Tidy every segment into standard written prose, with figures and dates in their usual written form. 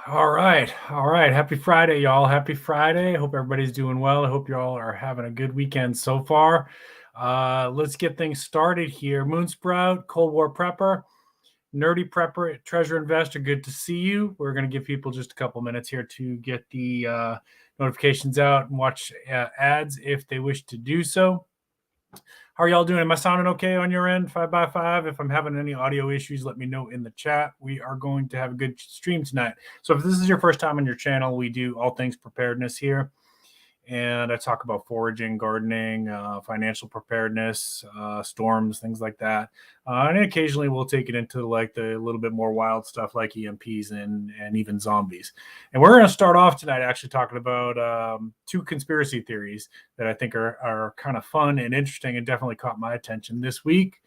All right. Happy Friday, y'all. Happy Friday. Hope everybody's doing well. I hope you all are having a good weekend so far. Let's get things started here. Moonsprout, Cold War Prepper, Nerdy Prepper, Treasure Investor. Good to see you. We're going to give people just a couple minutes here to get the notifications out and watch ads if they wish to do so. How are y'all doing? Am I sounding okay on your end, 5x5? If I'm having any audio issues, let me know in the chat. We are going to have a good stream tonight. So if this is your first time on your channel, we do all things preparedness here. And I talk about foraging, gardening, financial preparedness, storms, things like that. And occasionally we'll take it into like the little bit more wild stuff like EMPs and even zombies. And we're going to start off tonight actually talking about two conspiracy theories that I think are kind of fun and interesting and definitely caught my attention this week.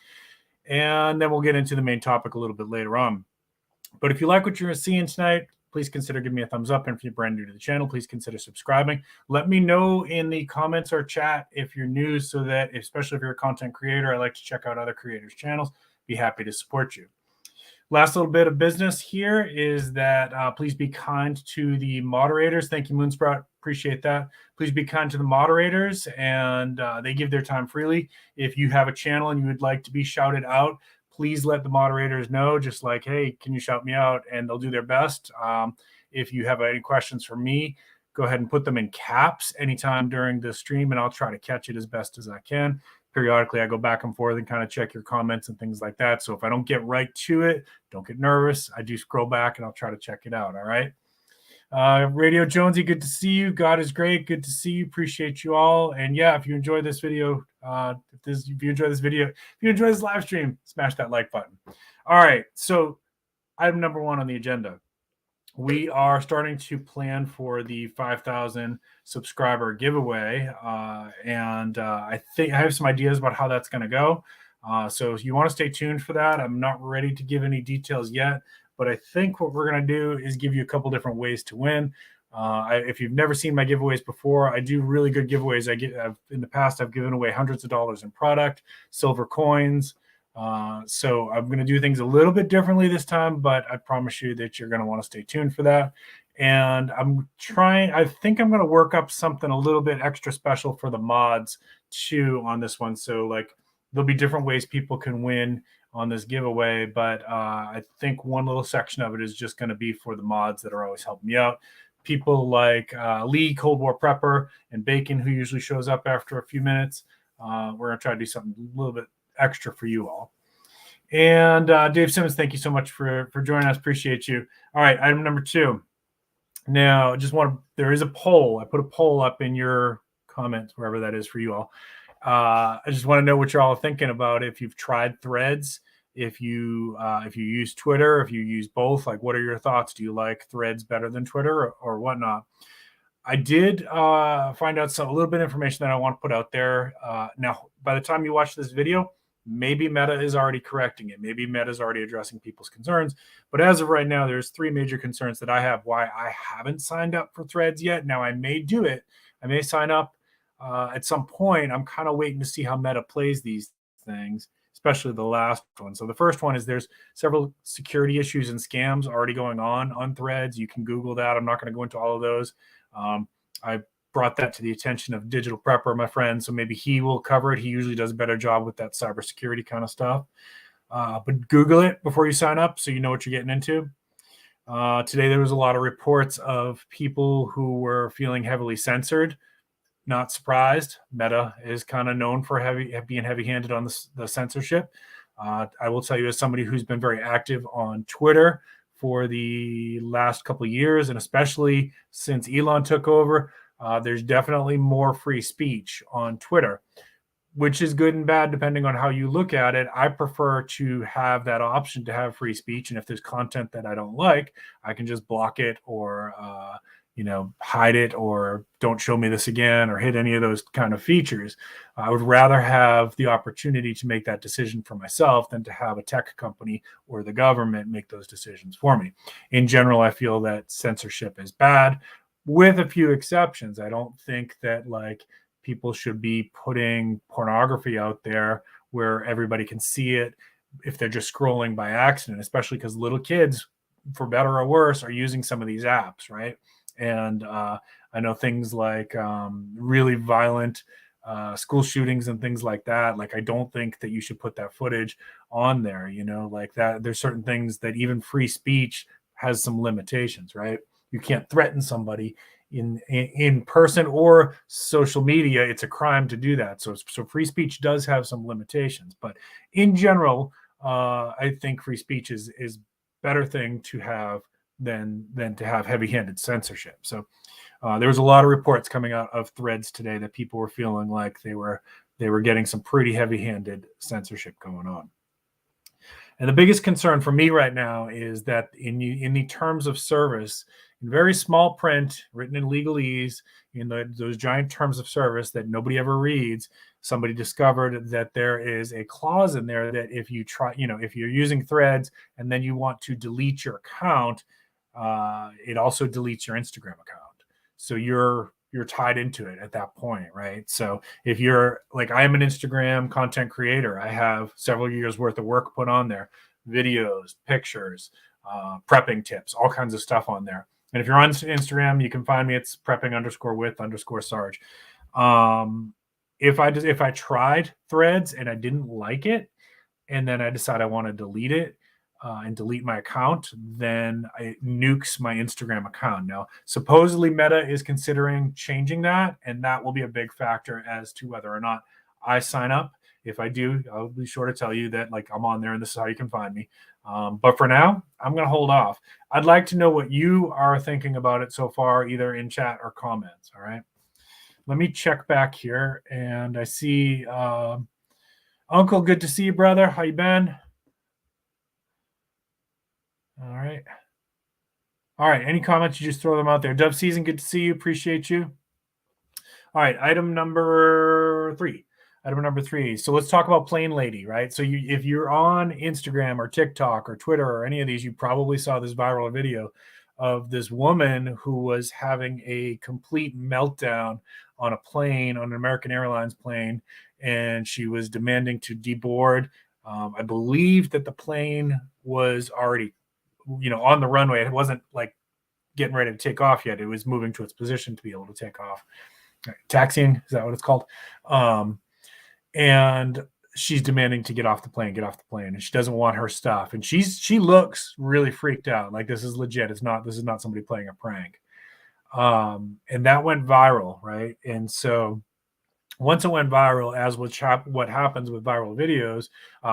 And then we'll get into the main topic a little bit later on. But if you like what you're seeing tonight, please consider giving me a thumbs up. And if you're brand new to the channel, please consider subscribing. Let me know in the comments or chat if you're new, so that, especially if you're a content creator, I like to check out other creators' channels. Be happy to support you. Last little bit of business here is that please be kind to the moderators. Thank you, Moonsprout. Appreciate that. Please be kind to the moderators, and they give their time freely. If you have a channel and you would like to be shouted out, please let the moderators know, just like, hey, can you shout me out? And they'll do their best. If you have any questions for me, go ahead and put them in caps anytime during the stream, and I'll try to catch it as best as I can. Periodically, I go back and forth and kind of check your comments and things like that. So if I don't get right to it, don't get nervous. I do scroll back and I'll try to check it out. All right. Radio Jonesy, good to see you. God is great. Good to see you. Appreciate you all. And yeah, if you enjoy this video, if you enjoy this live stream, smash that like button. All right. So item number one on the agenda. We are starting to plan for the 5,000 subscriber giveaway. I think I have some ideas about how that's going to go. So if you want to stay tuned for that, I'm not ready to give any details yet. But I think what we're going to do is give you a couple different ways to win. If you've never seen my giveaways before, I do really good giveaways. In the past, I've given away hundreds of dollars in product, silver coins. So I'm going to do things a little bit differently this time, but I promise you that you're going to want to stay tuned for that. And I think I'm going to work up something a little bit extra special for the mods too on this one. So like there'll be different ways people can win on this giveaway, but I think one little section of it is just going to be for the mods that are always helping me out. People like Lee, Cold War Prepper, and Bacon, who usually shows up after a few minutes. We're going to try to do something a little bit extra for you all. And Dave Simmons, thank you so much for joining us. Appreciate you. All right, item number two. Now, there is a poll. I put a poll up in your comments, wherever that is for you all. I just want to know what you're all thinking about. If you've tried Threads, if you use Twitter, if you use both, like what are your thoughts? Do you like Threads better than Twitter or whatnot? I did find out a little bit of information that I want to put out there. Now, by the time you watch this video, maybe Meta is already correcting it. Maybe Meta is already addressing people's concerns. But as of right now, there's three major concerns that I have why I haven't signed up for Threads yet. Now, I may do it. I may sign up at some point. I'm kind of waiting to see how Meta plays these things, especially the last one. So the first one is there's several security issues and scams already going on Threads. You can Google that. I'm not going to go into all of those. I brought that to the attention of Digital Prepper, my friend, so maybe he will cover it. He usually does a better job with that cybersecurity kind of stuff. But Google it before you sign up so you know what you're getting into. Today, there was a lot of reports of people who were feeling heavily censored. Not surprised. Meta is kind of known for being heavy-handed on the censorship. I will tell you, as somebody who's been very active on Twitter for the last couple of years, and especially since Elon took over, there's definitely more free speech on Twitter, which is good and bad depending on how you look at it. I prefer to have that option to have free speech, and if there's content that I don't like, I can just block it or hide it, or don't show me this again, or hit any of those kind of features. I would rather have the opportunity to make that decision for myself than to have a tech company or the government make those decisions for me. In general, I feel that censorship is bad, with a few exceptions. I don't think that like people should be putting pornography out there where everybody can see it if they're just scrolling by accident, especially because little kids for better or worse, are using some of these apps, right? And I know things like really violent school shootings and things like that. Like, I don't think that you should put that footage on there, like that. There's certain things that even free speech has some limitations, right? You can't threaten somebody in person or social media. It's a crime to do that. So free speech does have some limitations, but in general, I think free speech is better thing to have than to have heavy-handed censorship. So there was a lot of reports coming out of threads today that people were feeling like they were getting some pretty heavy-handed censorship going on. And the biggest concern for me right now is that in the terms of service, in very small print, written in legalese, in those giant terms of service that nobody ever reads, somebody discovered that there is a clause in there that if you try, if you're using threads and then you want to delete your account, it also deletes your Instagram account. So you're tied into it at that point, right? So if you're like, I am an Instagram content creator, I have several years worth of work put on there, videos, pictures, prepping tips, all kinds of stuff on there. And if you're on Instagram, you can find me. It's prepping_with_Sarge. If I tried threads and I didn't like it, and then I decide I want to delete it, and delete my account, then it nukes my Instagram account. Now, supposedly Meta is considering changing that, and that will be a big factor as to whether or not I sign up. If I do, I'll be sure to tell you that, like, I'm on there and this is how you can find me. But for now, I'm going to hold off. I'd like to know what you are thinking about it so far, either in chat or comments. All right. Let me check back here, and I see Uncle. Good to see you, brother. How you been? All right. All right. Any comments, you just throw them out there. Dove Season, good to see you. Appreciate you. All right. Item number three. So let's talk about Plain Lady, right? So if you're on Instagram or TikTok or Twitter or any of these, you probably saw this viral video of this woman who was having a complete meltdown on a plane, on an American Airlines plane, and she was demanding to deboard. I believe that the plane was already on the runway. It wasn't like getting ready to take off yet. It was moving to its position to be able to take off. Taxiing, is that what it's called? And she's demanding to get off the plane, and she doesn't want her stuff. And she looks really freaked out. Like, this is legit. This is not somebody playing a prank. And that went viral, right? And so once it went viral, as what happens with viral videos,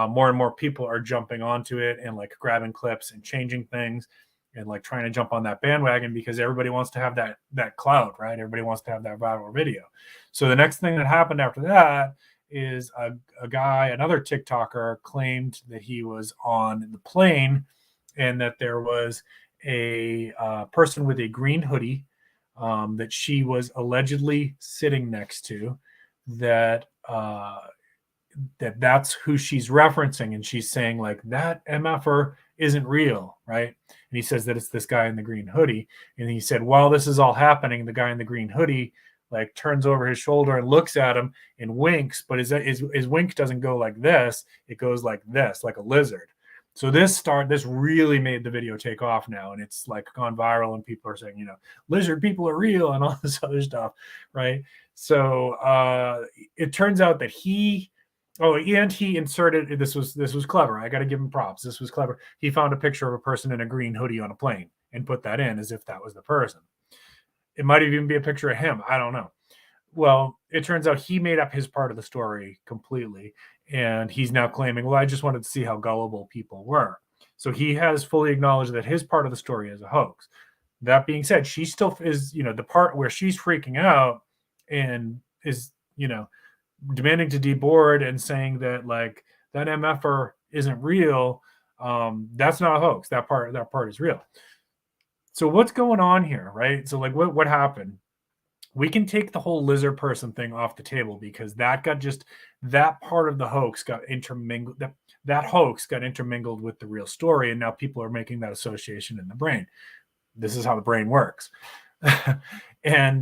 more and more people are jumping onto it and like grabbing clips and changing things and like trying to jump on that bandwagon because everybody wants to have that clout, right? Everybody wants to have that viral video. So the next thing that happened after that is a guy, another TikToker, claimed that he was on the plane and that there was a person with a green hoodie that she was allegedly sitting next to, that's who she's referencing, and she's saying like, that MFer isn't real, right? And he says that it's this guy in the green hoodie, and he said while this is all happening, the guy in the green hoodie like turns over his shoulder and looks at him and winks, but his wink doesn't go like this, it goes like this, like a lizard. So this really made the video take off now, and it's like gone viral, and people are saying, lizard people are real and all this other stuff, right? So it turns out that he inserted, this was clever. I got to give him props. This was clever. He found a picture of a person in a green hoodie on a plane and put that in as if that was the person. It might even be a picture of him. I don't know. Well, it turns out he made up his part of the story completely. And he's now claiming, well, I just wanted to see how gullible people were. So he has fully acknowledged that his part of the story is a hoax. That being said, she still is, the part where she's freaking out and is, demanding to deboard and saying that like that MFer isn't real. That's not a hoax. That part is real. So what's going on here, right? So like what happened? We can take the whole lizard person thing off the table because that part of the hoax got intermingled. That hoax got intermingled with the real story, and now people are making that association in the brain. This is how the brain works. And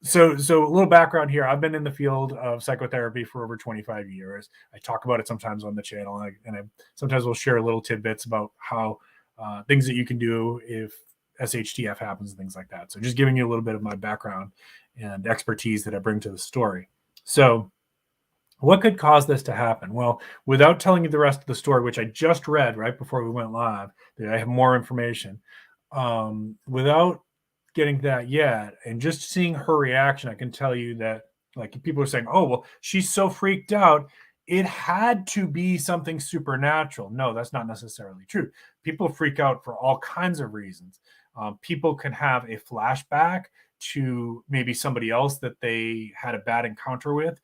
so a little background here. I've been in the field of psychotherapy for over 25 years. I talk about it sometimes on the channel, and I sometimes will share little tidbits about how things that you can do if SHTF happens and things like that. So just giving you a little bit of my background and expertise that I bring to the story. So what could cause this to happen? Well, without telling you the rest of the story, which I just read right before we went live, that I have more information. Without getting that yet, and just seeing her reaction, I can tell you that, like, people are saying, oh, well, she's so freaked out, it had to be something supernatural. No, that's not necessarily true. People freak out for all kinds of reasons. People can have a flashback to maybe somebody else that they had a bad encounter with.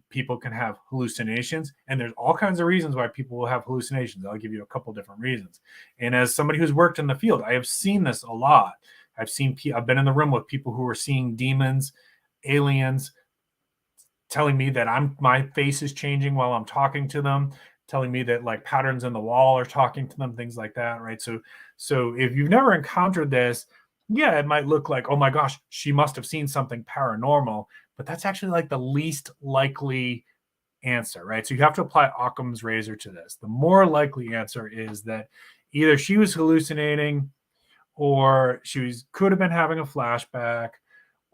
People can have hallucinations, and there's all kinds of reasons why people will have hallucinations. I'll give you a couple different reasons. And as somebody who's worked in the field, I have seen this a lot. I've been in the room with people who are seeing demons, aliens, telling me that my face is changing while I'm talking to them, telling me that like patterns in the wall are talking to them, things like that, right? So if you've never encountered this, yeah, it might look like, oh my gosh, she must have seen something paranormal, but that's actually like the least likely answer, right? So you have to apply Occam's razor to this. The more likely answer is that either she was hallucinating, or could have been having a flashback,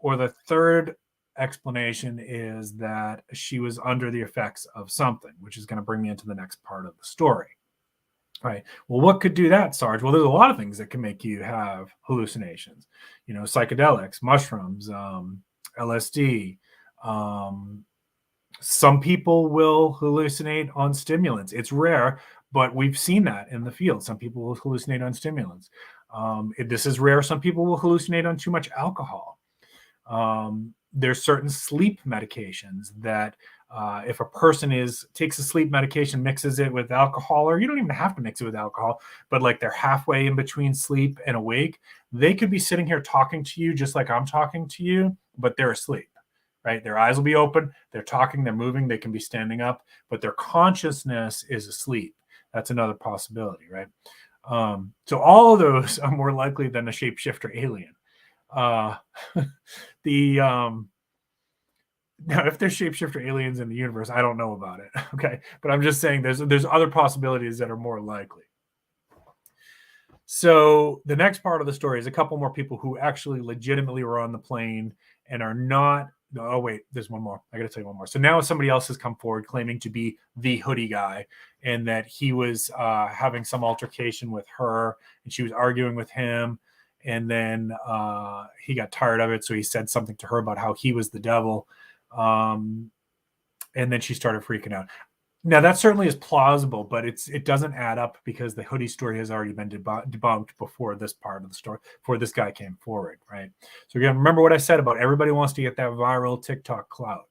or the third explanation is that she was under the effects of something, which is going to bring me into the next part of the story. Right. Well, what could do that, Sarge? Well, there's a lot of things that can make you have hallucinations. Psychedelics, mushrooms, LSD. Some people will hallucinate on stimulants. It's rare, but we've seen that in the field. Some people will hallucinate on stimulants. This is rare. Some people will hallucinate on too much alcohol. There's certain sleep medications that if a person takes a sleep medication, mixes it with alcohol, or you don't even have to mix it with alcohol, but like they're halfway in between sleep and awake, they could be sitting here talking to you just like I'm talking to you, but they're asleep, right? Their eyes will be open, they're talking, they're moving, they can be standing up, but their consciousness is asleep. That's another possibility, right? So all of those are more likely than a shapeshifter alien. Now, if there's shapeshifter aliens in the universe, I don't know about it. Okay. But I'm just saying there's other possibilities that are more likely. So the next part of the story is a couple more people who actually legitimately were on the plane and are not. Oh, wait, there's one more. I got to tell you one more. So now somebody else has come forward claiming to be the hoodie guy, and that he was having some altercation with her and she was arguing with him. And then he got tired of it. So he said something to her about how he was the devil. And then she started freaking out. Now that certainly is plausible, but it doesn't add up because the hoodie story has already been debunked before this part of the story, before this guy came forward, right? So again, remember what I said about everybody wants to get that viral TikTok clout.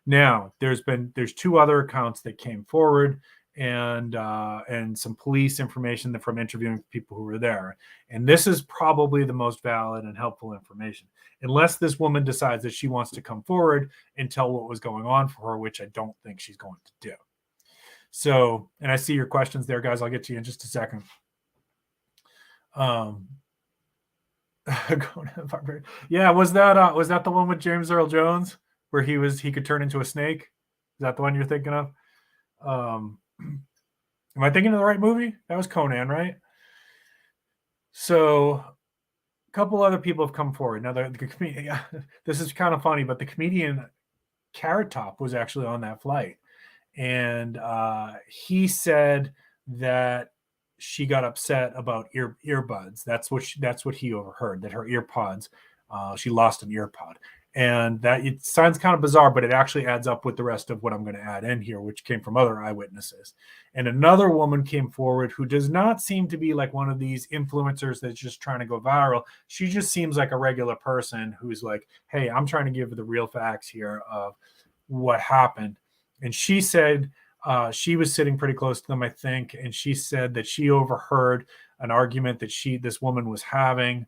Now there's two other accounts that came forward, and some police information from interviewing people who were there. And this is probably the most valid and helpful information, unless this woman decides that she wants to come forward and tell what was going on for her, which I don't think she's going to do. So, and I see your questions there, guys. I'll get to you in just a second. Yeah, was that the one with James Earl Jones where he could turn into a snake? Is that the one you're thinking of? Am I thinking of the right movie? That was Conan, right? So a couple other people have come forward. Now, this is kind of funny, but the comedian Carrot Top was actually on that flight. And he said that she got upset about earbuds. That's what he overheard, that her earpods, she lost an earpod. And that it sounds kind of bizarre, but it actually adds up with the rest of what I'm going to add in here, which came from other eyewitnesses. And another woman came forward who does not seem to be like one of these influencers that's just trying to go viral. She just seems like a regular person who's like, hey, I'm trying to give the real facts here of what happened. And she said she was sitting pretty close to them, I think. And she said that she overheard an argument that this woman was having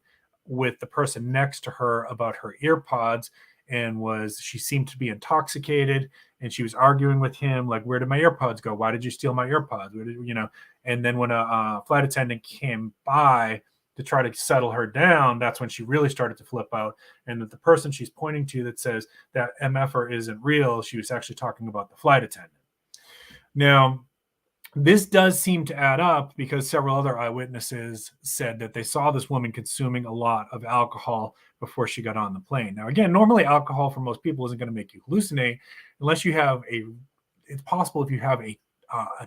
with the person next to her about her earpods, and she seemed to be intoxicated, and she was arguing with him like, where did my earpods go? Why did you steal my earpods? And then when a flight attendant came by to try to settle her down, that's when she really started to flip out. And that the person she's pointing to that says that MFer isn't real, she was actually talking about the flight attendant. Now, This does seem to add up because several other eyewitnesses said that they saw this woman consuming a lot of alcohol before she got on the plane. Now, again, normally alcohol for most people isn't going to make you hallucinate unless you have it's possible if you have a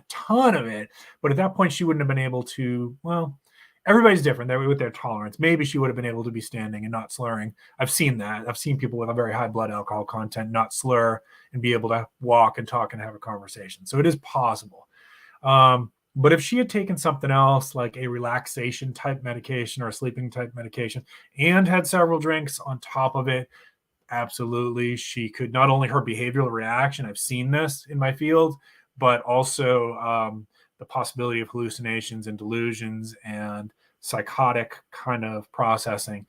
ton of it, but at that point she wouldn't have been able to, well, everybody's different with their tolerance. Maybe she would have been able to be standing and not slurring. I've seen that. I've seen people with a very high blood alcohol content not slur and be able to walk and talk and have a conversation. So it is possible. But if she had taken something else like a relaxation type medication or a sleeping type medication and had several drinks on top of it, absolutely, she could, not only her behavioral reaction, I've seen this in my field, but also the possibility of hallucinations and delusions and psychotic kind of processing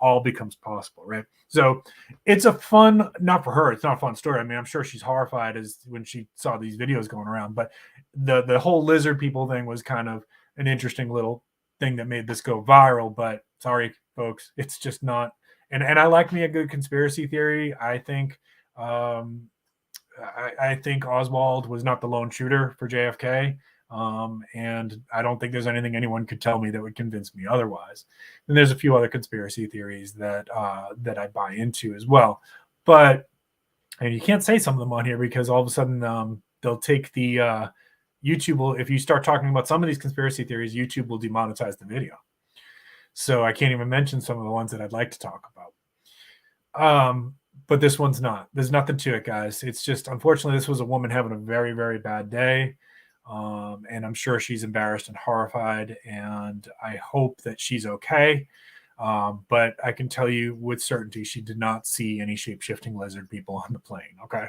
all becomes possible, right? So it's a fun, not for her, it's not a fun story. I mean, I'm sure she's horrified as when she saw these videos going around, but the whole lizard people thing was kind of an interesting little thing that made this go viral. But sorry, folks, it's just not. And I like me a good conspiracy theory. I think I think Oswald was not the lone shooter for JFK. And I don't think there's anything anyone could tell me that would convince me otherwise. And there's a few other conspiracy theories that that I buy into as well. But and you can't say some of them on here because all of a sudden they'll take the YouTube will, if you start talking about some of these conspiracy theories, YouTube will demonetize the video. So I can't even mention some of the ones that I'd like to talk about. But this one's not. There's nothing to it, guys. It's just, unfortunately, this was a woman having a very, very bad day. And I'm sure she's embarrassed and horrified, and I hope that she's okay. But I can tell you with certainty, she did not see any shape-shifting lizard people on the plane. Okay.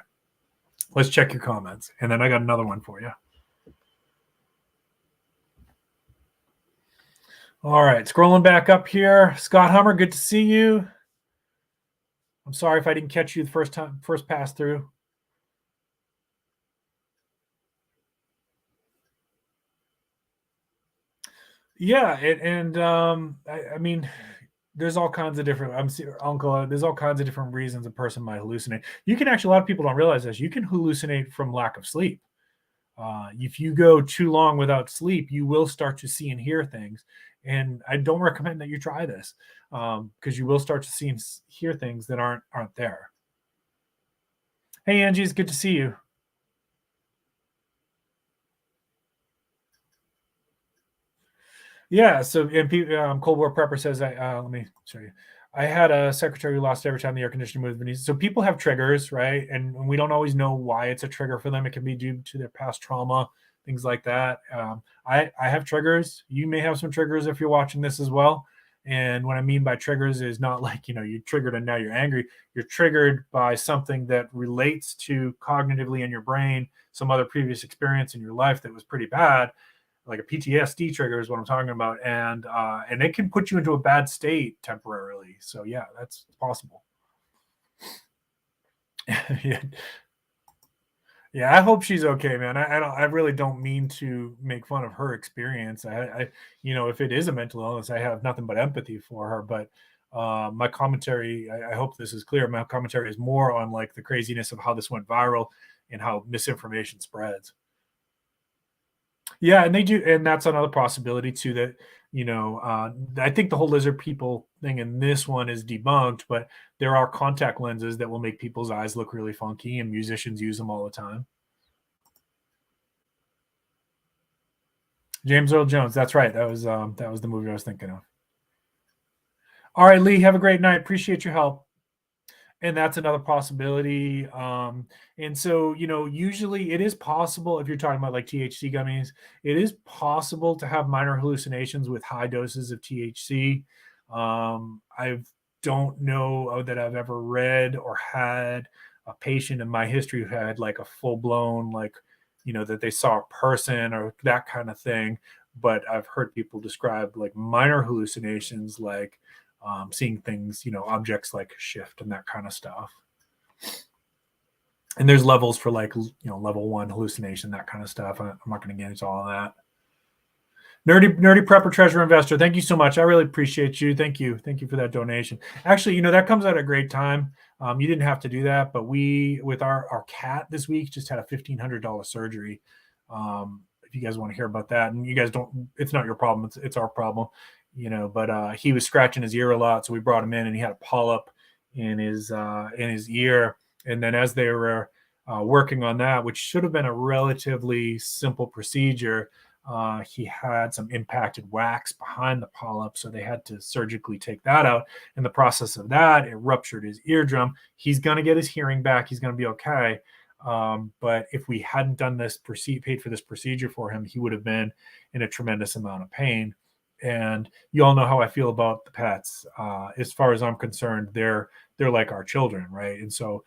Let's check your comments. And then I got another one for you. All right, scrolling back up here. Scott Hummer, good to see you. I'm sorry if I didn't catch you the first pass through. Yeah, I mean, there's all kinds of different. Uncle. There's all kinds of different reasons a person might hallucinate. You can actually, a lot of people don't realize this. You can hallucinate from lack of sleep. If you go too long without sleep, you will start to see and hear things. And I don't recommend that you try this because you will start to see and hear things that aren't there. Hey, Angie, it's good to see you. Yeah, so and Cold War Prepper says, let me show you. I had a secretary who lost every time the air conditioner moved. So people have triggers, right? And we don't always know why it's a trigger for them. It can be due to their past trauma, things like that. I have triggers. You may have some triggers if you're watching this as well. And what I mean by triggers is not like, you triggered and now you're angry. You're triggered by something that relates to cognitively in your brain, some other previous experience in your life that was pretty bad. Like a PTSD trigger is what I'm talking about, and it can put you into a bad state temporarily. So yeah, that's possible. Yeah, I hope she's okay, man. I really don't mean to make fun of her experience. If it is a mental illness, I have nothing but empathy for her. But my commentary, I hope this is clear. My commentary is more on like the craziness of how this went viral and how misinformation spreads. Yeah, and they do, and that's another possibility too. That I think the whole lizard people thing in this one is debunked, but there are contact lenses that will make people's eyes look really funky, and musicians use them all the time. James Earl Jones, that's right. That was the movie I was thinking of. All right, Lee, have a great night. Appreciate your help. And that's another possibility. And so, usually it is possible if you're talking about like THC gummies, it is possible to have minor hallucinations with high doses of THC. I don't know that I've ever read or had a patient in my history who had like a full blown, like, that they saw a person or that kind of thing. But I've heard people describe like minor hallucinations, like seeing things, objects like shift and that kind of stuff. And there's levels for like, level 1 hallucination, that kind of stuff. I'm not going to get into all of that. Nerdy Prepper Treasure Investor, thank you so much. I really appreciate you. Thank you for that donation. Actually, that comes at a great time. You didn't have to do that, but we, with our cat this week, just had a $1,500 surgery. if you guys want to hear about that. And you guys don't, it's not your problem, it's our problem, but he was scratching his ear a lot, so we brought him in, and he had a polyp in his ear. And then as they were working on that, which should have been a relatively simple procedure, he had some impacted wax behind the polyp, so they had to surgically take that out. In the process of that, it ruptured his eardrum. He's going to get his hearing back. He's going to be okay. But if we hadn't done this, paid for this procedure for him, he would have been in a tremendous amount of pain. And you all know how I feel about the pets. As far as I'm concerned, they're like our children, right? And so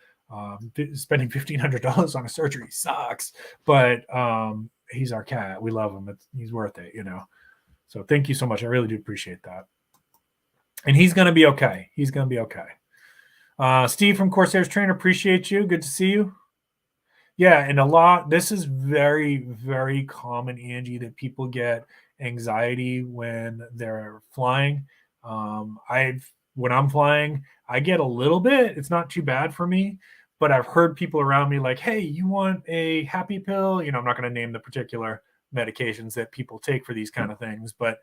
spending $1,500 on a surgery sucks, but he's our cat. We love him. He's worth it, So thank you so much. I really do appreciate that. And he's going to be okay. He's going to be okay. Steve from Corsairs Trainer, appreciate you. Good to see you. Yeah, and this is very, very common, Angie, that people get anxiety when they're flying. When I'm flying, I get a little bit. It's not too bad for me, but I've heard people around me like, hey, you want a happy pill? I'm not going to name the particular medications that people take for these kind of things, but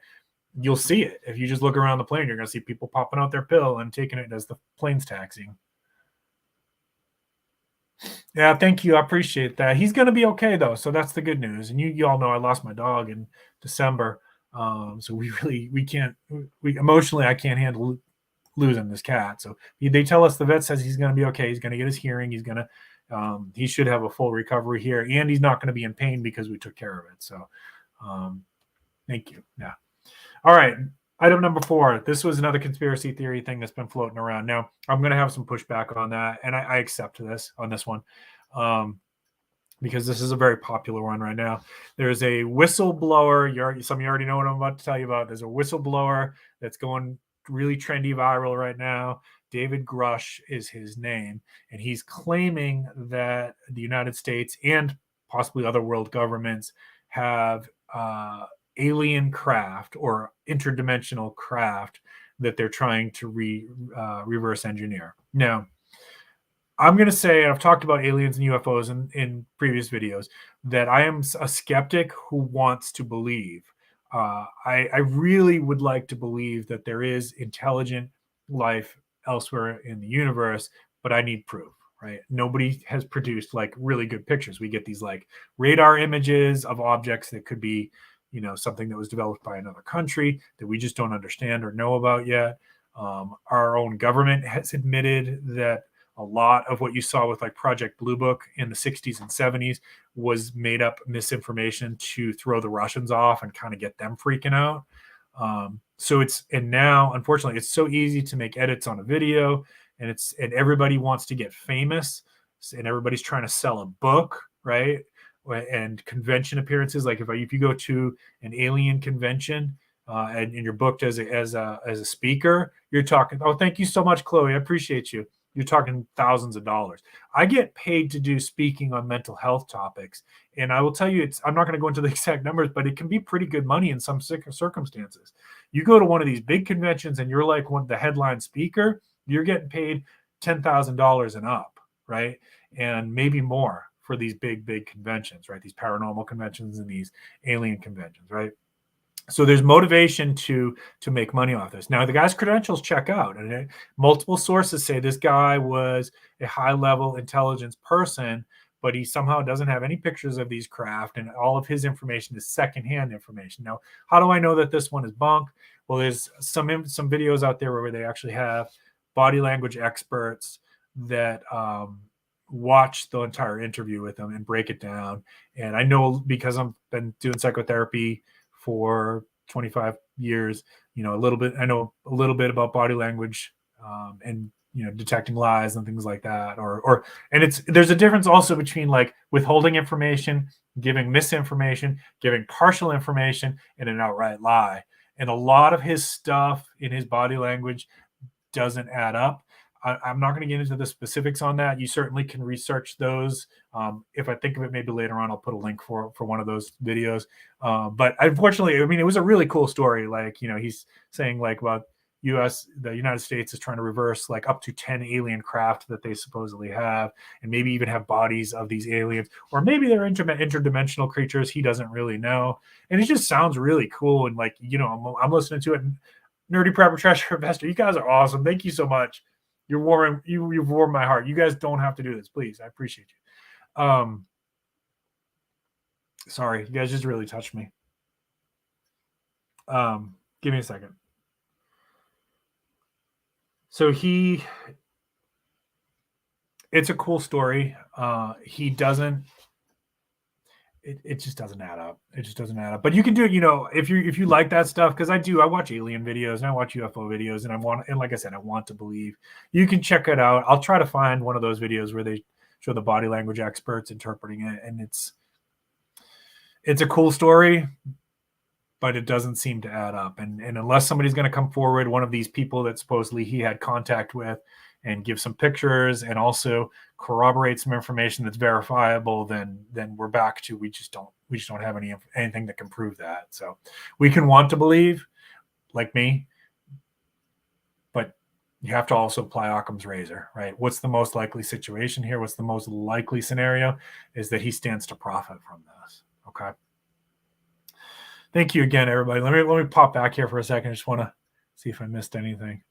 you'll see it. If you just look around the plane, you're going to see people popping out their pill and taking it as the plane's taxiing. Yeah, thank you. I appreciate that. He's going to be okay, though. So that's the good news. And you all know I lost my dog in December. So emotionally, I can't handle losing this cat. So they tell us, the vet says he's going to be okay. He's going to get his hearing. He should have a full recovery here. And he's not going to be in pain because we took care of it. So thank you. Yeah. All right. Item number 4. This was another conspiracy theory thing that's been floating around. Now, I'm going to have some pushback on that, and I accept this on this one because this is a very popular one right now. There's a whistleblower. Some of you already know what I'm about to tell you about. There's a whistleblower that's going really trendy viral right now. David Grush is his name, and he's claiming that the United States and possibly other world governments have alien craft or interdimensional craft that they're trying to reverse engineer. Now, I'm going to say, and I've talked about aliens and UFOs in previous videos, that I am a skeptic who wants to believe. I really would like to believe that there is intelligent life elsewhere in the universe, but I need proof, right? Nobody has produced like really good pictures. We get these like radar images of objects that could be something that was developed by another country that we just don't understand or know about yet. Our own government has admitted that a lot of what you saw with like Project Blue Book in the 60s and 70s was made up misinformation to throw the Russians off and kind of get them freaking out. And now, unfortunately, it's so easy to make edits on a video, and everybody wants to get famous, and everybody's trying to sell a book, right? And convention appearances, like if you go to an alien convention and you're booked as a speaker, you're talking, oh, thank you so much, Chloe, I appreciate you. You're talking thousands of dollars. I get paid to do speaking on mental health topics, and I will tell you, I'm not going to go into the exact numbers, but it can be pretty good money in some circumstances. You go to one of these big conventions and you're like the headline speaker, you're getting paid $10,000 and up, right? And maybe more for these big conventions, right? These paranormal conventions and these alien conventions, right? So there's motivation to make money off this. Now, the guy's credentials check out, and multiple sources say this guy was a high-level intelligence person, but he somehow doesn't have any pictures of these craft, and all of his information is secondhand information. Now, how do I know that this one is bunk? Well, there's some videos out there where they actually have body language experts that watch the entire interview with them and break it down. And I know, because I've been doing psychotherapy for 25 years, I know a little bit about body language and detecting lies and things like that. And there's a difference also between like withholding information, giving misinformation, giving partial information, and an outright lie. And a lot of his stuff in his body language doesn't add up. I'm not going to get into the specifics on that. You certainly can research those. If I think of it, maybe later on, I'll put a link for one of those videos. But unfortunately, I mean, it was a really cool story. Like, he's saying like about the United States is trying to reverse like up to 10 alien craft that they supposedly have, and maybe even have bodies of these aliens, or maybe they're interdimensional creatures. He doesn't really know. And it just sounds really cool. And like, I'm listening to it. And Nerdy Prepper Treasure Investor, you guys are awesome. Thank you so much. You've warmed my heart. You guys don't have to do this, please. I appreciate you. Sorry, you guys just really touched me. Give me a second. So it's a cool story. It just doesn't add up. It just doesn't add up. But you can do it, if you like that stuff, because I watch alien videos and I watch UFO videos, and like I said, I want to believe. You can check it out. I'll try to find one of those videos where they show the body language experts interpreting it, and it's a cool story, but it doesn't seem to add up. And unless somebody's going to come forward, one of these people that supposedly he had contact with, and give some pictures and also corroborate some information that's verifiable, then we're back to we just don't have anything that can prove that. So we can want to believe, like me, but you have to also apply Occam's razor, right? What's the most likely situation here? What's the most likely scenario is that he stands to profit from this. Okay. Thank you again, everybody. Let me pop back here for a second. I just want to see if I missed anything.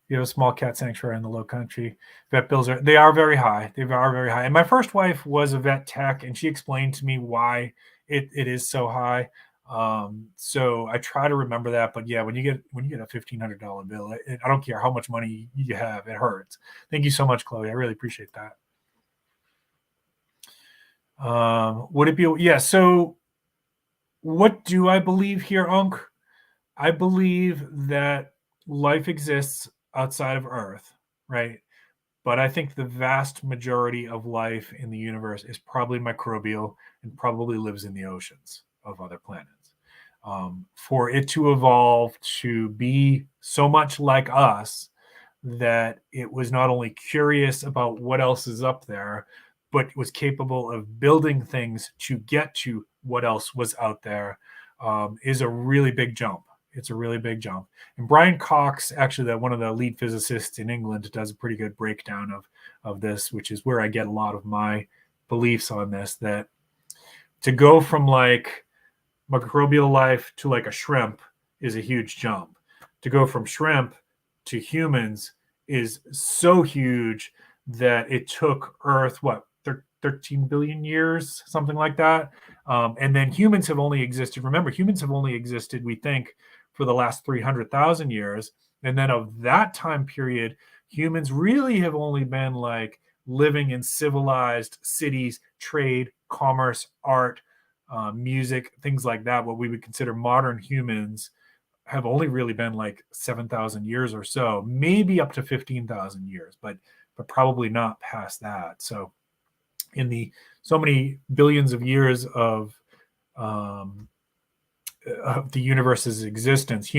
You have a small cat sanctuary in the Low Country. Vet bills are very high. They are very high. And my first wife was a vet tech, and she explained to me why it is so high. So I try to remember that. But yeah, when you get a $1,500 bill, I don't care how much money you have, it hurts. Thank you so much, Chloe. I really appreciate that. Would it be? Yeah. So what do I believe here, Unc? I believe that life exists outside of Earth, right? But I think the vast majority of life in the universe is probably microbial and probably lives in the oceans of other planets. For it to evolve to be so much like us that it was not only curious about what else is up there, but was capable of building things to get to what else was out there, is a really big jump. It's a really big jump. And Brian Cox, actually, one of the lead physicists in England, does a pretty good breakdown of this, which is where I get a lot of my beliefs on this, that to go from like microbial life to like a shrimp is a huge jump. To go from shrimp to humans is so huge that it took Earth, 13 billion years, something like that. And then humans have only existed. Remember, humans have only existed, we think, for the last 300,000 years. And then of that time period, humans really have only been like living in civilized cities, trade, commerce, art, music, things like that. What we would consider modern humans have only really been like 7,000 years or so, maybe up to 15,000 years, but probably not past that. So in the so many billions of years of the universe's existence,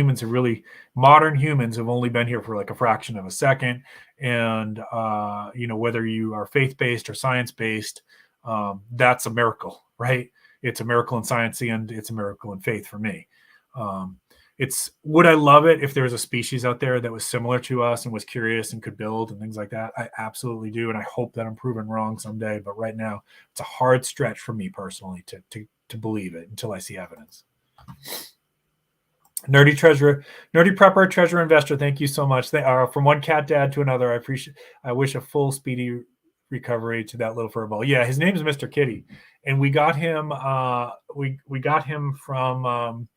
modern humans have only been here for like a fraction of a second. And, whether you are faith-based or science-based, that's a miracle, right? It's a miracle in science, and it's a miracle in faith for me. Would I love it if there was a species out there that was similar to us and was curious and could build and things like that? I absolutely do. And I hope that I'm proven wrong someday. But right now, it's a hard stretch for me personally to believe it until I see evidence. Nerdy Prepper, Treasure Investor, thank you so much. They are from one cat dad to another. I wish a full speedy recovery to that little furball. Yeah, his name is Mr. Kitty. And we got him we got him from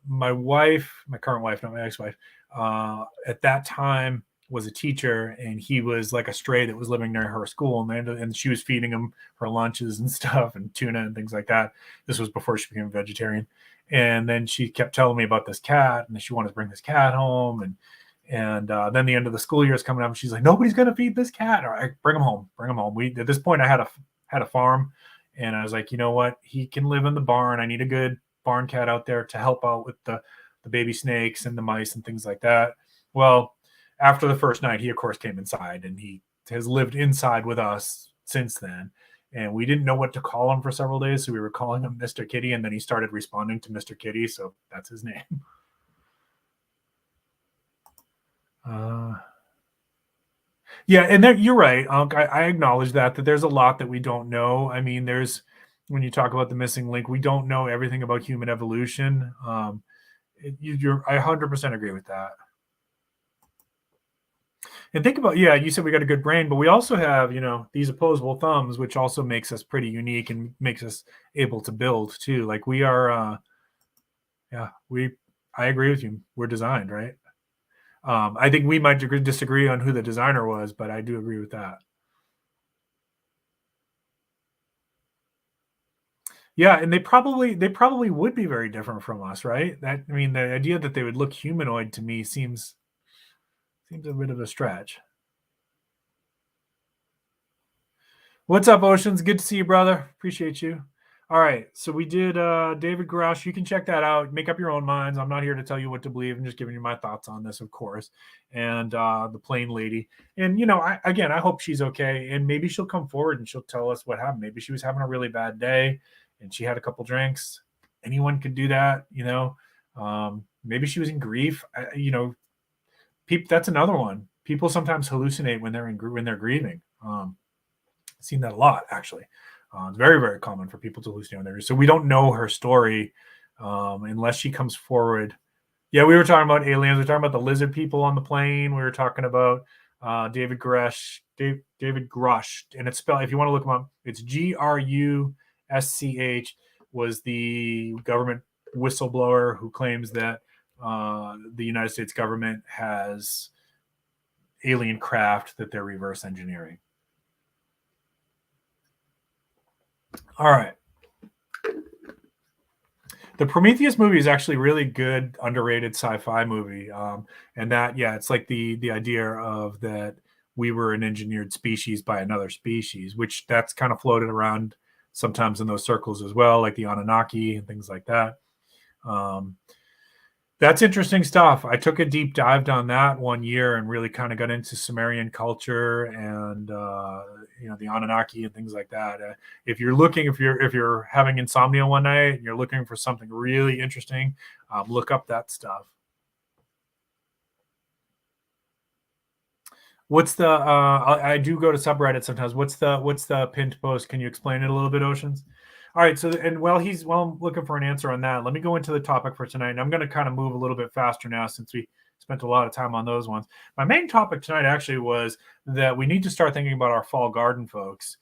my current wife, not my ex-wife, at that time was a teacher, and he was like a stray that was living near her school, and she was feeding him her lunches and stuff and tuna and things like that. This was before she became a vegetarian. And then she kept telling me about this cat, and she wanted to bring this cat home. And then the end of the school year is coming up, and she's like, nobody's going to feed this cat. All right, bring him home. At this point, I had a farm, and I was like, you know what? He can live in the barn. I need a good barn cat out there to help out with the baby snakes and the mice and things like that. Well, after the first night, he of course came inside, and he has lived inside with us since then. And we didn't know what to call him for several days, so we were calling him Mr. Kitty, and then he started responding to Mr. Kitty, so that's his name. Yeah, and you're right, Unc. I acknowledge that there's a lot that we don't know. I mean, when you talk about the missing link, we don't know everything about human evolution. I 100% agree with that. And think about, yeah, you said we got a good brain, but we also have, these opposable thumbs, which also makes us pretty unique and makes us able to build too. Like we are, yeah, I agree with you. We're designed, right? I think we might disagree on who the designer was, but I do agree with that. Yeah, and they probably would be very different from us, right? The idea that they would look humanoid to me seems a bit of a stretch. What's up, Oceans? Good to see you, brother. Appreciate you. All right, so we did David Grush. You can check that out. Make up your own minds. I'm not here to tell you what to believe. I'm just giving you my thoughts on this, of course. And the Plain Lady. And I hope she's okay. And maybe she'll come forward and she'll tell us what happened. Maybe she was having a really bad day, and she had a couple drinks. Anyone could do that, maybe she was in grief. That's another one. People sometimes hallucinate when they're grieving. Seen that a lot, actually. It's very, very common for people to hallucinate when they're grieving. So we don't know her story unless she comes forward. Yeah, we were talking about aliens. We were talking about the lizard people on the plane. We were talking about David Grush, and it's spelled, if you want to look him up, it's Grusch, was the government whistleblower who claims that the United States government has alien craft that they're reverse engineering. All right. The Prometheus movie is actually really good, underrated sci-fi movie. And that, yeah, it's like the idea of that we were an engineered species by another species, which that's kind of floated around sometimes in those circles as well, like the Anunnaki and things like that. That's interesting stuff. I took a deep dive on that one year and really kind of got into Sumerian culture and the Anunnaki and things like that. If you're having insomnia one night and you're looking for something really interesting, look up that stuff. What's the? I do go to subreddit sometimes. What's the pinned post? Can you explain it a little bit, Oceans? All right. So, and while I'm looking for an answer on that, let me go into the topic for tonight. And I'm going to kind of move a little bit faster now since we spent a lot of time on those ones. My main topic tonight actually was that we need to start thinking about our fall garden, folks.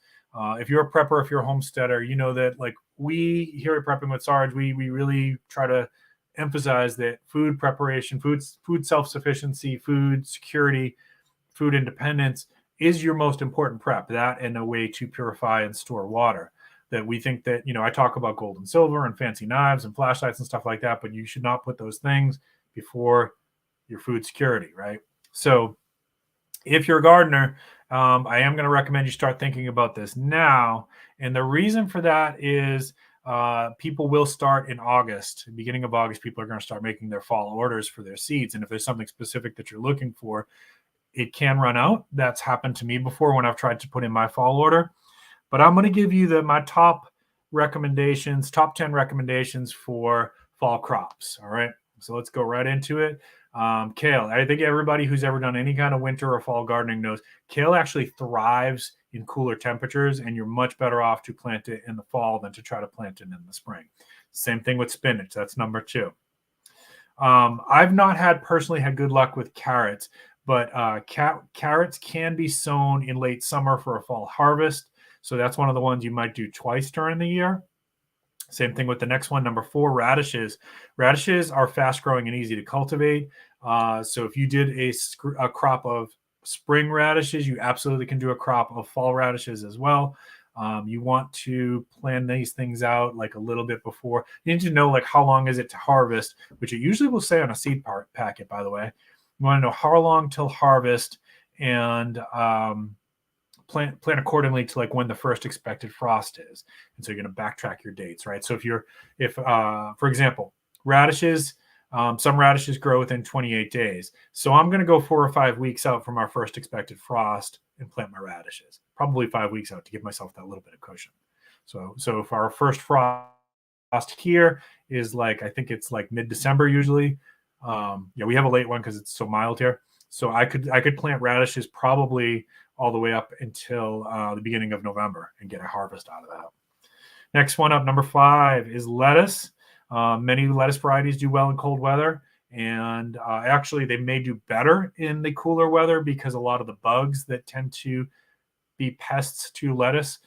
If you're a prepper, if you're a homesteader, you know that like we here at Prepping with Sarge, we really try to emphasize that food preparation, food self-sufficiency, food security, food independence is your most important prep. That and a way to purify and store water. That we think that, I talk about gold and silver and fancy knives and flashlights and stuff like that, but you should not put those things before your food security, right? So if you're a gardener, I am going to recommend you start thinking about this now. And the reason for that is people will start in August. Beginning of August, people are going to start making their fall orders for their seeds. And if there's something specific that you're looking for, it can run out. That's happened to me before when I've tried to put in my fall order. But I'm going to give you my top 10 recommendations for fall crops. All right. So let's go right into it. Kale. I think everybody who's ever done any kind of winter or fall gardening knows kale actually thrives in cooler temperatures, and you're much better off to plant it in the fall than to try to plant it in the spring. Same thing with spinach. That's number 2. I've not personally had good luck with carrots, but carrots can be sown in late summer for a fall harvest. So that's one of the ones you might do twice during the year. Same thing with the next one, number 4, radishes. Radishes are fast growing and easy to cultivate. So if you did a crop of spring radishes, you absolutely can do a crop of fall radishes as well. You want to plan these things out like a little bit before. You need to know like how long is it to harvest, which it usually will say on a seed packet, by the way. You want to know how long till harvest and plan accordingly to like when the first expected frost is. And so you're going to backtrack your dates, right? So if for example, radishes, some radishes grow within 28 days. So I'm going to go 4 or 5 weeks out from our first expected frost and plant my radishes, probably 5 weeks out to give myself that little bit of cushion. So if our first frost here is like, I think it's like mid-December usually. We have a late one because it's so mild here. So I could plant radishes probably all the way up until the beginning of November and get a harvest out of that. Next one up, number 5, is lettuce. Many lettuce varieties do well in cold weather, and actually they may do better in the cooler weather because a lot of the bugs that tend to be pests to lettuce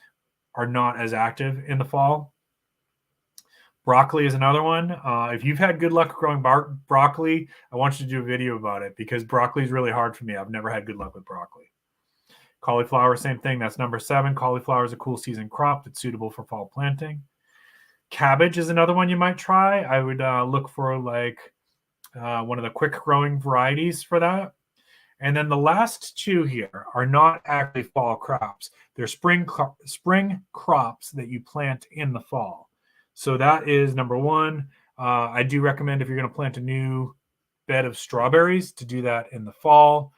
are not as active in the fall. Broccoli is another one. If you've had good luck growing broccoli, I want you to do a video about it because broccoli is really hard for me. I've never had good luck with broccoli. Cauliflower, same thing. That's number 7. Cauliflower is a cool season crop that's suitable for fall planting. Cabbage is another one you might try. I would look for like one of the quick growing varieties for that. And then the last 2 here are not actually fall crops. They're spring crops that you plant in the fall. So that is number 1. I do recommend if you're going to plant a new bed of strawberries to do that in the fall.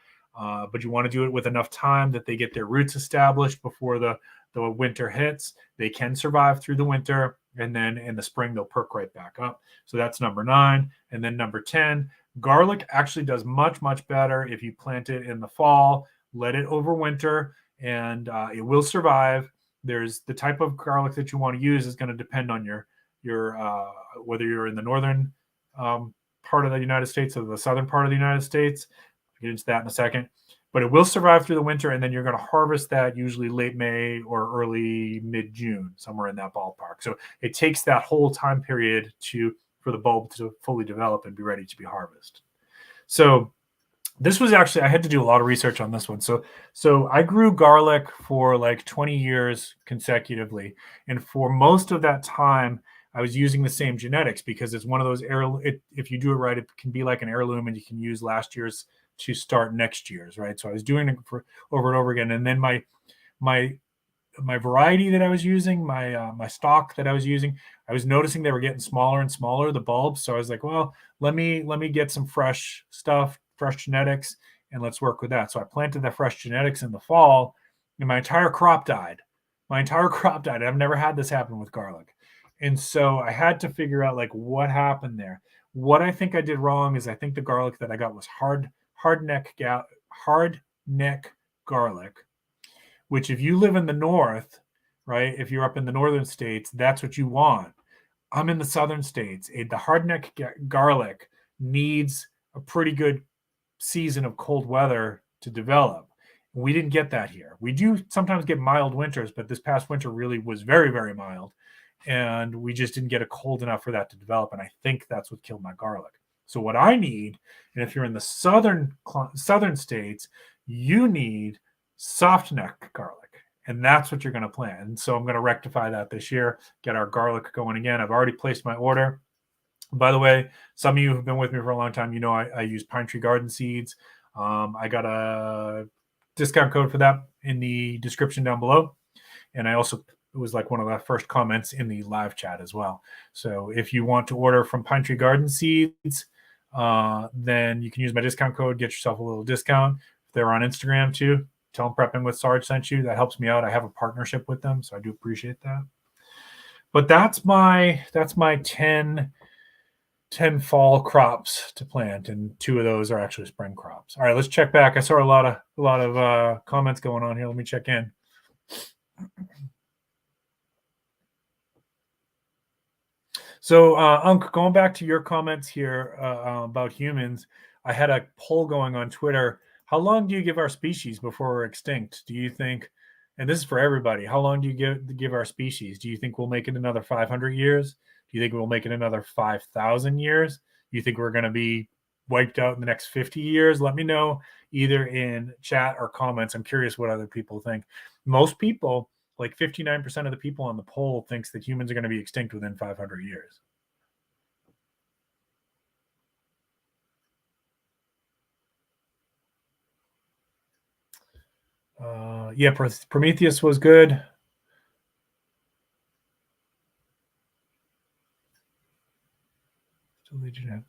But you want to do it with enough time that they get their roots established before the winter hits. They can survive through the winter, and then in the spring they'll perk right back up. So that's number 9. And then number 10, garlic actually does much, much better if you plant it in the fall, let it overwinter, and it will survive. There's the type of garlic that you want to use is going to depend on your whether you're in the northern part of the United States or the southern part of the United States. I'll get into that in a second. But it will survive through the winter, and then you're going to harvest that usually late May or early mid-June, somewhere in that ballpark. So it takes that whole time period for the bulb to fully develop and be ready to be harvested. So this was actually, I had to do a lot of research on this one. So I grew garlic for like 20 years consecutively. And for most of that time, I was using the same genetics because it's one of those if you do it right, it can be like an heirloom and you can use last year's to start next year's, right? So I was doing it for over and over again. And then my variety that I was using, my stock that I was using, I was noticing they were getting smaller and smaller, the bulbs. So I was like, well, let me get some fresh stuff, fresh genetics, and let's work with that. So I planted the fresh genetics in the fall, and my entire crop died. I've never had this happen with garlic. And so I had to figure out like what happened there. What I think I did wrong is I think the garlic that I got was hard neck garlic, which if you live in the north, right, if you're up in the northern states, that's what you want. I'm in the southern states. The hard neck garlic needs a pretty good season of cold weather to develop. We didn't get that here. We do sometimes get mild winters, but this past winter really was very, very mild. And we just didn't get it cold enough for that to develop. And I think that's what killed my garlic. So what I need, and if you're in the southern states, you need soft neck garlic. And that's what you're going to plant. And so I'm going to rectify that this year, get our garlic going again. I've already placed my order. By the way, some of you who've been with me for a long time, you know I use Pine Tree Garden seeds. I got a discount code for that in the description down below. And I also, it was like one of the first comments in the live chat as well. So if you want to order from Pine Tree Garden seeds, then you can use my discount code, get yourself a little discount. If they're on Instagram too, tell them Prepping with Sarge sent you. That helps me out. I have a partnership with them, so I do appreciate that. But that's my 10 fall crops to plant, and 2 of those are actually spring crops. All right, let's check back. I saw a lot of comments going on here. Let me check in. So, Unc, going back to your comments here about humans, I had a poll going on Twitter. How long do you give our species before we're extinct? Do you think, and this is for everybody, how long do you give our species? Do you think we'll make it another 500 years? Do you think we'll make it another 5,000 years? Do you think we're going to be wiped out in the next 50 years? Let me know either in chat or comments. I'm curious what other people think. Most people, like 59% of the people on the poll, thinks that humans are going to be extinct within 500 years. Yeah, Prometheus was good.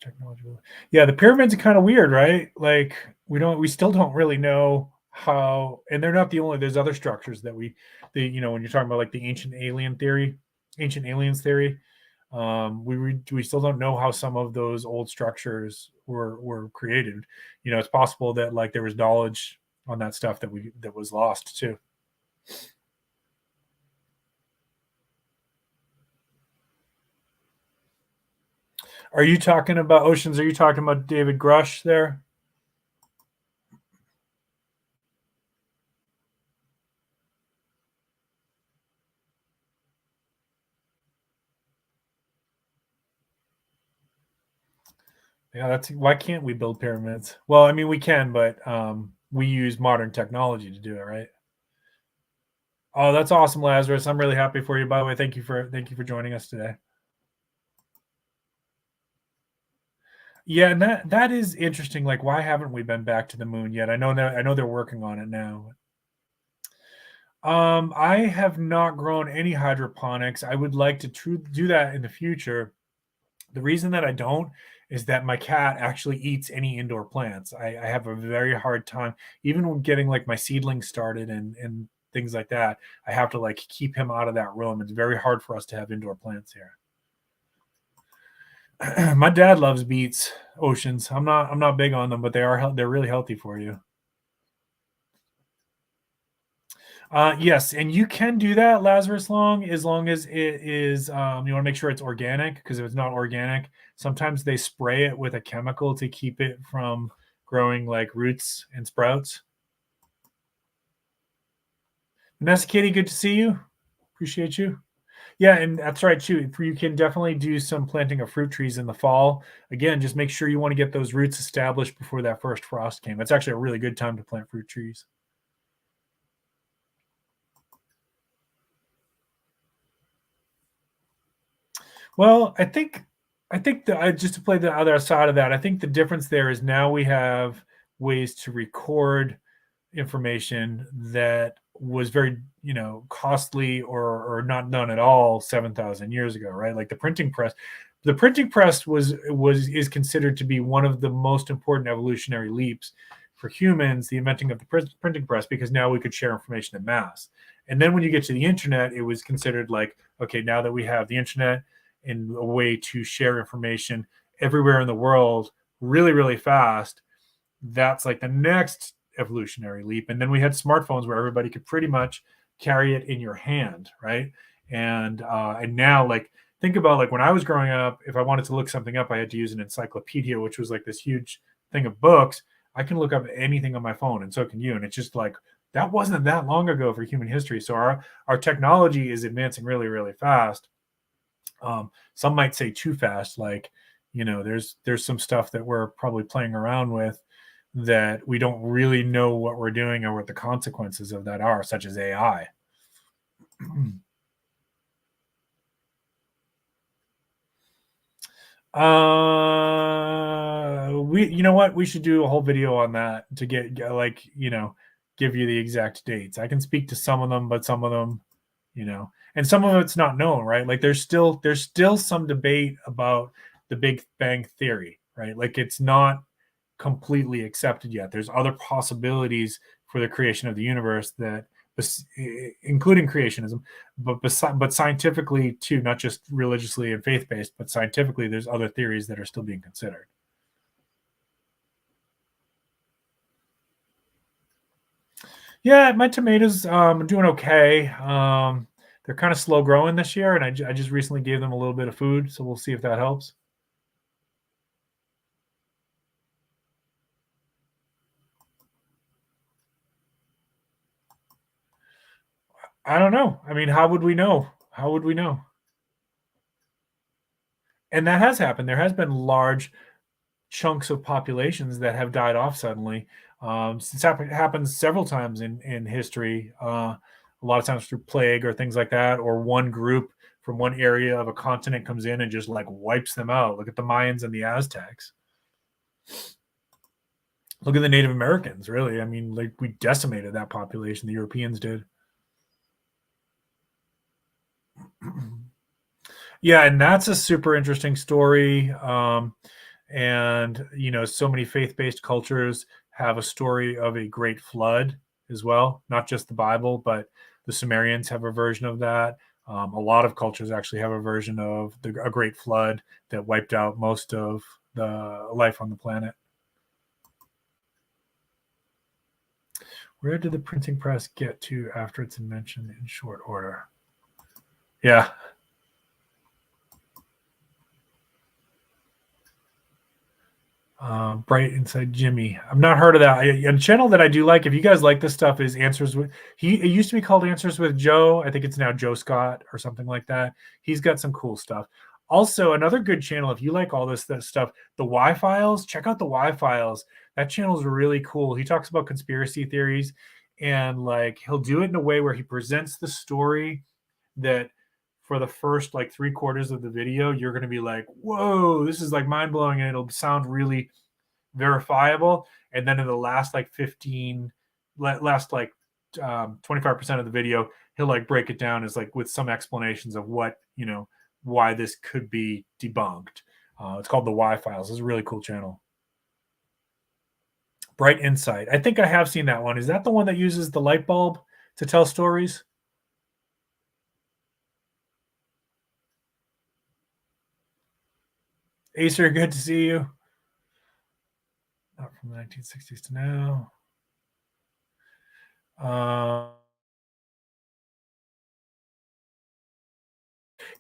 Technology. Yeah, the pyramids are kind of weird, right? Like we still don't really know how, and they're not the only. There's other structures that when you're talking about like the ancient aliens theory, We still don't know how some of those old structures were created. It's possible that like there was knowledge on that stuff that was lost too. Are you talking about Oceans? Are you talking about David Grush there? Yeah, that's why can't we build pyramids? Well, I mean we can, but we use modern technology to do it, right? Oh, that's awesome, Lazarus. I'm really happy for you. By the way, thank you for joining us today. Yeah, and that is interesting. Like, why haven't we been back to the moon yet? I know they're working on it now. I have not grown any hydroponics. I would like to do that in the future. The reason that I don't is that my cat actually eats any indoor plants. I have a very hard time, even when getting like my seedlings started and things like that. I have to like keep him out of that room. It's very hard for us to have indoor plants here. My dad loves beets, Oceans. I'm not big on them, but they're really healthy for you. Yes, and you can do that, Lazarus Long, as long as it is, you want to make sure it's organic, because if it's not organic, sometimes they spray it with a chemical to keep it from growing like roots and sprouts. Vanessa Kitty, good to see you. Appreciate you. Yeah, and that's right too. You can definitely do some planting of fruit trees in the fall. Again, just make sure you want to get those roots established before that first frost came. It's actually a really good time to plant fruit trees. Well, I think that just to play the other side of that, I think the difference there is now we have ways to record information that was very, costly or not done at all 7,000 years ago, right? Like the printing press. The printing press is considered to be one of the most important evolutionary leaps for humans, the inventing of the printing press, because now we could share information in mass. And then when you get to the internet, it was considered like, okay, now that we have the internet and a way to share information everywhere in the world really, really fast, that's like the next evolutionary leap. And then we had smartphones where everybody could pretty much carry it in your hand, right? And now, like, think about like when I was growing up, if I wanted to look something up, I had to use an encyclopedia, which was like this huge thing of books. I can look up anything on my phone, and so can you. And it's just like that wasn't that long ago for human history. So our technology is advancing really, really fast. Some might say too fast. Like, there's some stuff that we're probably playing around with that we don't really know what we're doing or what the consequences of that are, such as AI. You know what? We should do a whole video on that to get like, give you the exact dates. I can speak to some of them, but some of them, and some of it's not known, right? Like there's still some debate about the Big Bang theory, right? Like it's not completely accepted yet. There's other possibilities for the creation of the universe that, including creationism, but scientifically too, not just religiously and faith based, but scientifically, there's other theories that are still being considered. Yeah, my tomatoes are doing okay. They're kind of slow growing this year, and I just recently gave them a little bit of food, so we'll see if that helps. I don't know. I mean, how would we know? How would we know? And that has happened. There has been large chunks of populations that have died off suddenly. It's happens several times in history. A lot of times through plague or things like that, or one group from one area of a continent comes in and just like wipes them out. Look at the Mayans and the Aztecs. Look at the Native Americans. Really, I mean, like we decimated that population. The Europeans did. Yeah, and that's a super interesting story. And so many faith-based cultures have a story of a great flood as well, not just the Bible, but the Sumerians have a version of that. A lot of cultures actually have a version of a great flood that wiped out most of the life on the planet. Where did the printing press get to after its invention in short order? Yeah. Bright Inside Jimmy. I've not heard of that. A channel that I do like, if you guys like this stuff, is Answers with. It used to be called Answers with Joe. I think it's now Joe Scott or something like that. He's got some cool stuff. Also, another good channel, if you like all this stuff, the Y Files. Check out the Y Files. That channel is really cool. He talks about conspiracy theories, and like he'll do it in a way where he presents the story that for the first like 3/4 of the video, you're going to be like, whoa, this is like mind blowing. And it'll sound really verifiable. And then in the last like 25% of the video, he'll like break it down as like with some explanations of what, why this could be debunked. It's called the Y Files. It's a really cool channel. Bright Insight. I think I have seen that one. Is that the one that uses the light bulb to tell stories? Acer, good to see you. Not from the 1960s to now.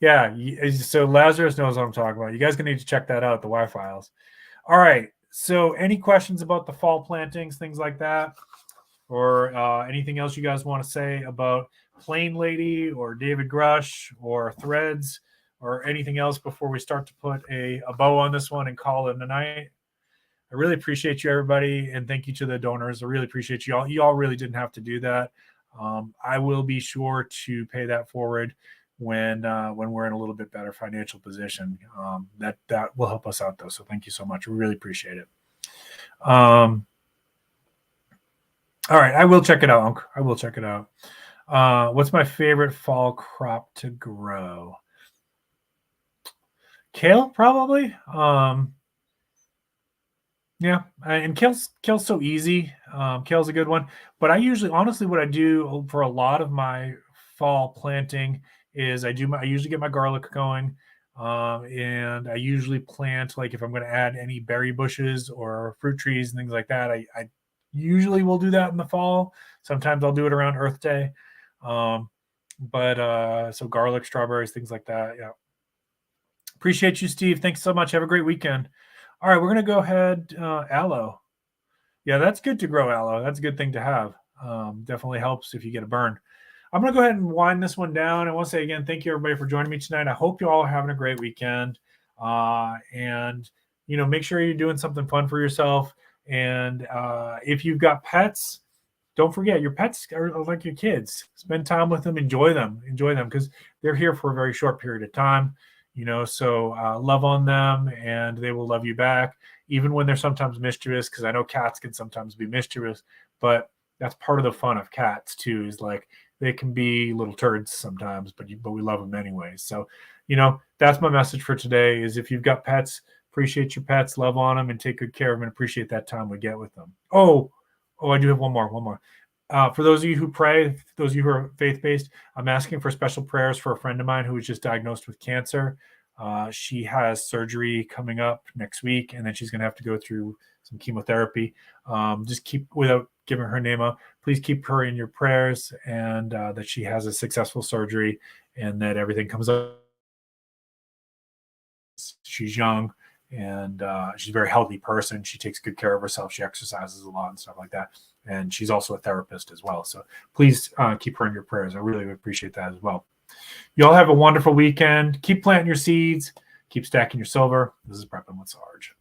Yeah, so Lazarus knows what I'm talking about. You guys gonna need to check that out, the Y Files. All right. So any questions about the fall plantings, things like that, or anything else you guys want to say about Plain Lady or David Grush or Threads or anything else before we start to put a bow on this one and call it a night? I really appreciate you, everybody, and thank you to the donors. I really appreciate you all. You all really didn't have to do that. I will be sure to pay that forward when we're in a little bit better financial position. That will help us out, though. So thank you so much. We really appreciate it. All right, I will check it out, Unc. I will check it out. What's my favorite fall crop to grow? Kale, probably. Yeah, and kale's so easy. Kale's a good one. But I usually, honestly, what I do for a lot of my fall planting is I usually get my garlic going, and I usually plant, like if I'm going to add any berry bushes or fruit trees and things like that, I usually will do that in the fall. Sometimes I'll do it around Earth Day. So garlic, strawberries, things like that. Yeah. Appreciate you, Steve. Thanks so much. Have a great weekend. All right, we're going to go ahead. Aloe. Yeah, that's good to grow aloe. That's a good thing to have. Definitely helps if you get a burn. I'm going to go ahead and wind this one down. I want to say again, thank you everybody for joining me tonight. I hope you all are having a great weekend. And, make sure you're doing something fun for yourself. And if you've got pets, don't forget your pets are like your kids. Spend time with them, enjoy them because they're here for a very short period of time. So love on them and they will love you back, even when they're sometimes mischievous, because I know cats can sometimes be mischievous, but that's part of the fun of cats too, is like they can be little turds sometimes, but we love them anyway. So, that's my message for today is if you've got pets, appreciate your pets, love on them and take good care of them and appreciate that time we get with them. Oh, I do have one more. For those of you who pray, those of you who are faith-based, I'm asking for special prayers for a friend of mine who was just diagnosed with cancer. She has surgery coming up next week, and then she's going to have to go through some chemotherapy. Just without giving her name up, please keep her in your prayers and that she has a successful surgery and that everything comes up. She's young and she's a very healthy person. She takes good care of herself. She exercises a lot and stuff like that. And she's also a therapist as well. So please keep her in your prayers. I really appreciate that as well. You all have a wonderful weekend. Keep planting your seeds. Keep stacking your silver. This is Prepping with Sarge.